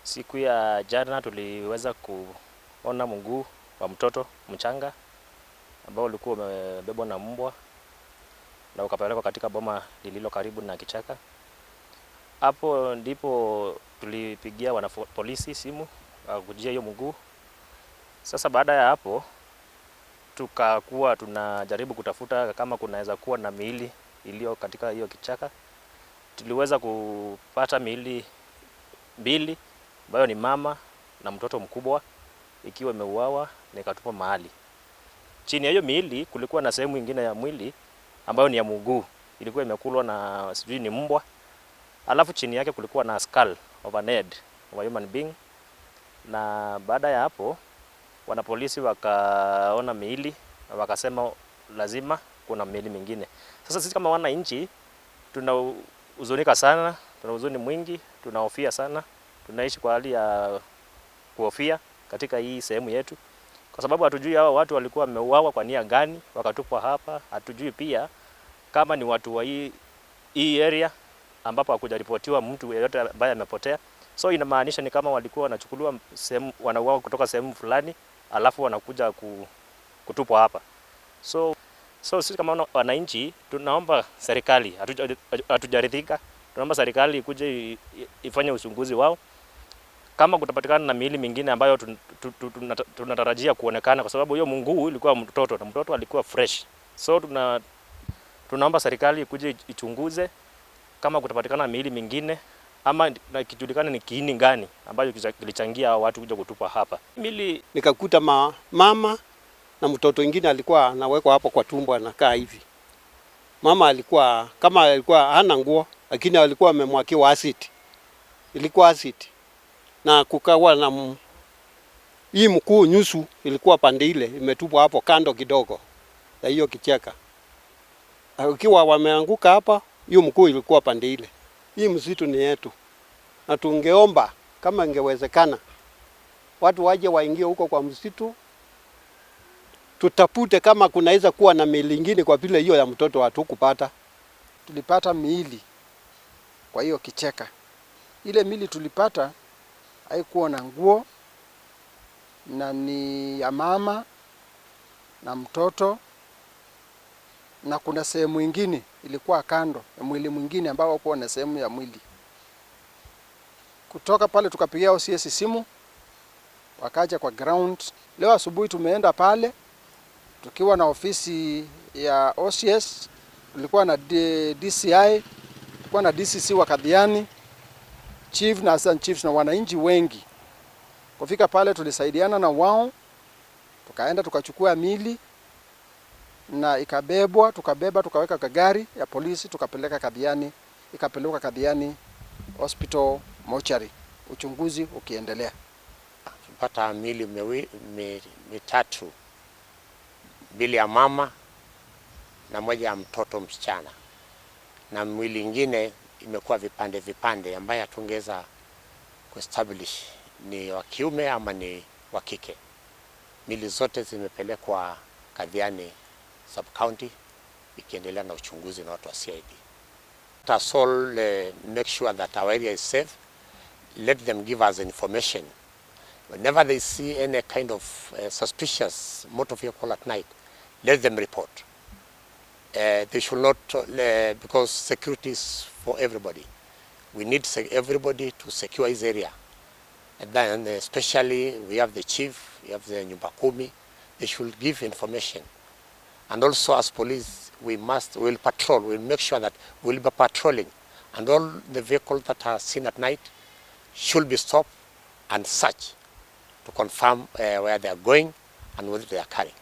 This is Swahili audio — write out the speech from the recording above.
Siku ya jana tuliweza kuona mguu wa mtoto mchanga ambao ulikuwa umebebwa na mbwa na ukapelekwa katika boma lililo karibu na kichaka. Hapo ndipo tulipigia polisi simu kujia hiyo mguu. Sasa baada ya hapo tukakuwa tunajaribu kutafuta kama kunaweza kuwa na miili iliyo katika hiyo kichaka. Tuliweza kupata miili mbili ambayo ni mama na mtoto mkubwa ikiwa imeuawa na ikatupwa mahali. Chini ya hiyo miili kulikuwa na sehemu nyingine ya mwili ambayo ni ya mguu, ilikuwa imekulwa na sijui ni mbwa. Alafu chini yake kulikuwa na skull of an head of a human being. Na baada ya hapo wanapolisi wakaona miili na wakasema lazima kuna miili mingine. Sasa sisi kama wananchi tunahuzunika sana, tuna huzuni mwingi, tunahofia sana. Tunaishi kwa hali ya kuhofia katika hii sehemu yetu, kwa sababu hatujui hao watu walikuwa wameuawa kwa nia gani wakatupwa hapa. Hatujui pia kama ni watu wa hii area ambapo hakujaripotiwa mtu yeyote ambaye amepotea. So inamaanisha ni kama walikuwa wanachukuliwa sehemu, wanauawa kutoka sehemu fulani alafu wanakuja kutupwa hapa. So sisi kama wananchi tunaomba serikali, hatujaridhika, tunaomba serikali ikuje ifanye uchunguzi wao kama kutapatikana na miili mingine ambayo tunatarajia kuonekana, kwa sababu hiyo mguu ilikuwa mtoto na mtoto alikuwa fresh. So tunaomba serikali ikuje ichunguze kama kutapatikana na miili mingine ama kijulikane ni kiini gani ambayo kilichangia watu kuja kutupa hapa. Miili nikakuta mama na mtoto mwingine alikuwa anawekwa hapo kwa tumbo anakaa hivi. Mama alikuwa hana nguo, lakini alikuwa amemwakiwa acid. Ilikuwa acid. Na kukawa na hii mkuu nyusu ilikuwa pande ile imetupwa hapo kando kidogo ya hiyo kichaka. Ukiwa wameanguka hapa, hiyo mkuu ilikuwa pande ile. Hii msitu ni yetu. Na tungeomba kama ingewezekana watu waje waingie huko kwa msitu, tutapute kama kunaweza kuwa na miili nyingine, kwa vile hiyo ya mtoto hatukupata. Tulipata miili kwa hiyo kichaka. Ile miili tulipata haikuwa na nguo na ni ya mama na mtoto, na kuna sehemu nyingine ilikuwa kando ya mwili mwingine ambao hakuwa na sehemu ya mwili. Kutoka pale tukapigia OCS simu, wakaja kwa ground. Leo asubuhi tumeenda pale tukiwa na ofisi ya OCS, tulikuwa na DCI, tulikuwa na DCC wa Kadhiani, chief na assistant chiefs na wananchi wengi. Kufika pale tulisaidiana na wao, tukaenda tukachukua miili na ikabebwa, tukaweka kwa gari ya polisi, tukapeleka Kadhiani, ikapelekwa Kadhiani Hospital mortuary, uchunguzi ukiendelea. Tupata miili mitatu, mbili ya mama na moja ya mtoto msichana, na mwili ingine imekuwa vipande ambaye hatungeweza kuestablish ni wa kiume ama ni wa kike. Mili zote zimepelekwa Kadhiani sub county ikiendelea na uchunguzi na watu wa CID. Let all make sure that our area is safe. Let them give us information whenever they see any kind of suspicious motor vehicle at night. Let them report. They should not, because security is for everybody. We need everybody to secure his area. And then especially we have the chief, we have the Nyumba Kumi, they should give information. And also as police, we'll patrol, we'll make sure that we'll be patrolling. And all the vehicles that are seen at night should be stopped and searched to confirm where they are going and what they are carrying.